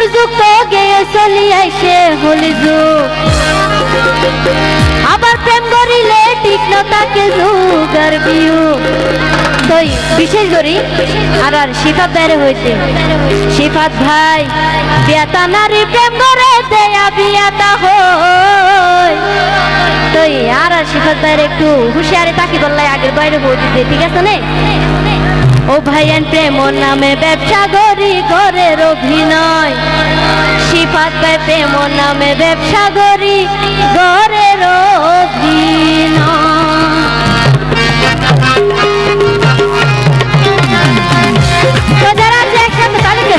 আগর যুগ তো গেয়ে চলি আইসে হলি যুগ, আবার প্রেম করিলে ঠিক না তাকে যুগ আর বিয়োগ। তই বিশেষ করি আর আর সিফাত বাইরে হইতে সিফাত ভাই বিয়াতা নারী প্রেম করে দেয়া বিয়াতা হই। তই আর আর সিফাত বাইরে একটু হুঁশিয়ারি তাকি বললাই আগের বাইরে হই দিতে, ঠিক আছে নে? ও ভাইয়ান প্রেম নামে ব্যবসা করি ঘরের অভিনয়, সিফাত ভাই প্রেম নামে ব্যবসা করি ঘরের অভিনয়। যারা আছে একসাথে তালিকে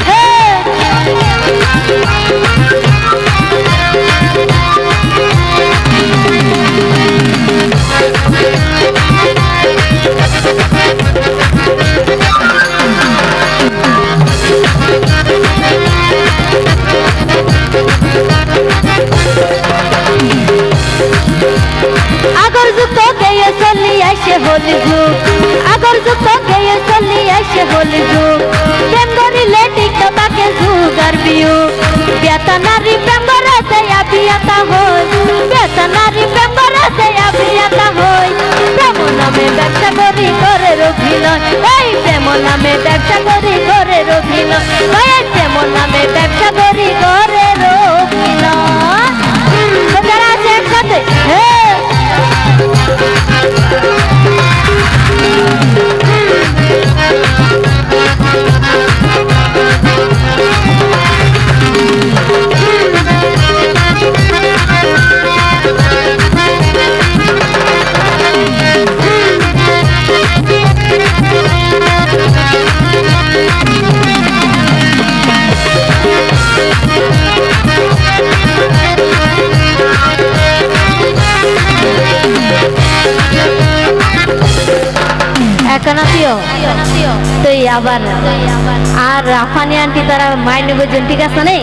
আগর যুগ তো গেয়ে চলি আইসে হলি যুগ, আগর যুগ তো গেয়ে চলি আইসে হলি যুগ, প্রেম করিলে ঠিক তো তাকে যুগ আর বিয়োগ। বিয়াতা নারী প্রেম করে দেয়া বিয়াতা হই, বিয়াতা নারী প্রেম করে দেয়া বিয়াতা হই। প্রেম নামে ব্যবসা করি ঘরের অভিনয়, এই প্রেম নামে ব্যবসা করি ঘরের অভিনয়, এই প্রেম নামে ব্যবসা করি ঘরের অভিনয়। যারা আছে একসাথে তুই আবার আর আফানি আন্টি তারা মাইনে বুঝছেন, ঠিক আছে নেই?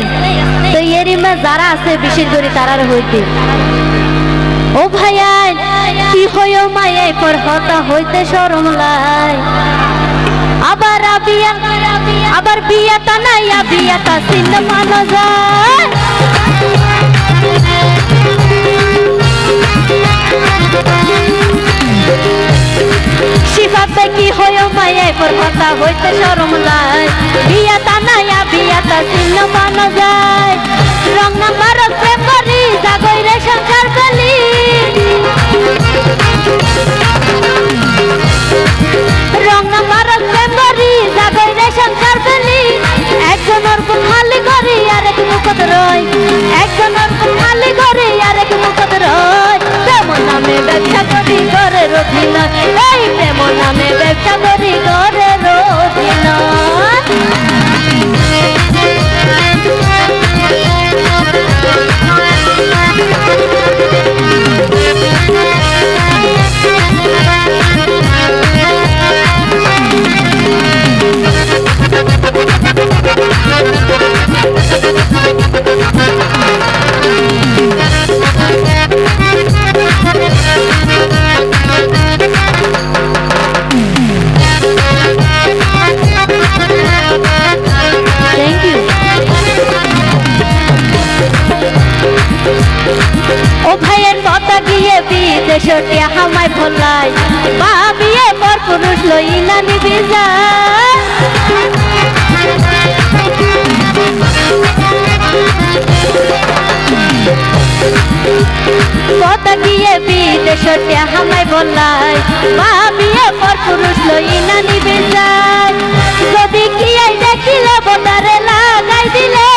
তো এরই যারা আছে বিশেষ করে তারার হইতে ও ভাইয়া কি হইও মায়াই পর হতা হইতে শরম লাই, আবার বিয়া আবার বিয়াতা নাইয়া বিয়াতা চিন্দ মানো যায়। সিফাত কি হইও মায়াই পর কথা হইতে শরম লাই, বিয়াতা নাইয়া বিয়াতা চিহ্ন পানো যায়। রং নাম্বার প্রেম করি জাগইরে সংসার পেলি, রং নাম্বার প্রেম করি জাগইরে সংসার পেলি। একজনের কোন খালি করি আরেক মুখত রয়, একজনের কোন খালি করি আরেক মুখত রয়। প্রেম নামে ব্যবসা করি ঘরের অভিনয়, এই প্রেম নামে ব্যবসা করি ঘরের অভিনয়। ও ভাইয়ের কথা গিয়ে বিদেশে হামায় ভোলাই, মা বিয়ে পর পুরুষ লই না নিবি যায়। কথা গিয়ে বিদেশে হামায় ভোলাই, মা বিয়ে পর পুরুষ লই না নিবি যায়। যদি কি দেখিলে বোতারে লাগাই দিলে,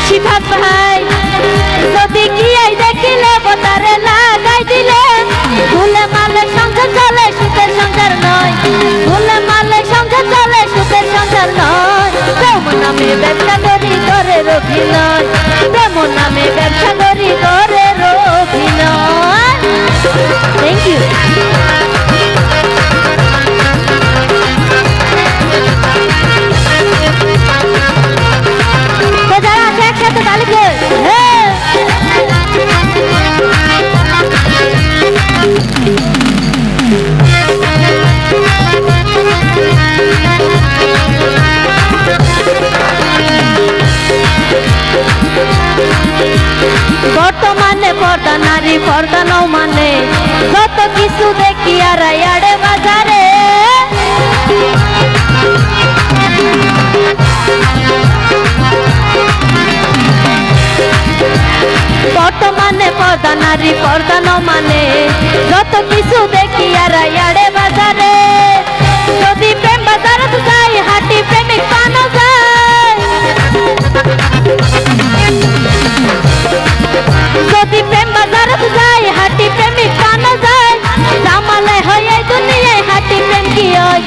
সিফাত ভাই যদি কি দেখিলে বোতারে লাগাই দিলে। ভুলে মালে সংসার চলে সুখের সংসার নয়, ভুলে মালে সংসার চলে সুখের সংসার নয়। প্রেম নামে ব্যবসা করি ঘরের অভিনয়, প্রেম নামে ব্যবসা করি ঘরের অভিনয়। Thank you. যারা আছে একসাথে তালিকা বেতা নারী পর্দা ন মানে যত কিছু দেখি আর ইয়াড়ে বাজারে যদি প্রেম বাজারত যাই হাঁটি প্রেমিক পানো যায় যদি প্রেম বাজারত যাই হাঁটি প্রেমিক পানো যায় জামালে হয় এই দুনিয়ায় হাঁটি প্রেম কি হয়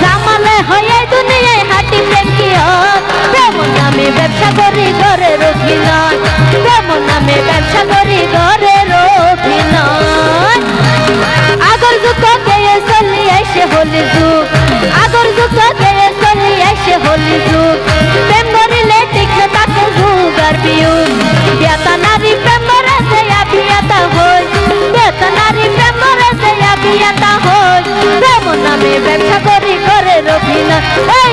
জামালে হয় এই দুনিয়ায় হাঁটি প্রেম কি হয় প্রেম নামে ব্যবসা করি ঘরের অভিনয় প্রেম নামে ব্যবসা করি ঘরের অভিনয় আগর যুগ গেয়ে চলি এসে হলি যুগ আগর যুগ গেয়ে চলি এসে হলি যুগ প্রেম করিলে ঠিক না তাকে যুগ আর বিয়োগ বেতা নারী প্রেম করে দেয়া বিয়াতা হই বেতা নারী প্রেম করে দেয়া বিয়াতা হই প্রেম নামে ব্যবসা করি ঘরের অভিনয় এই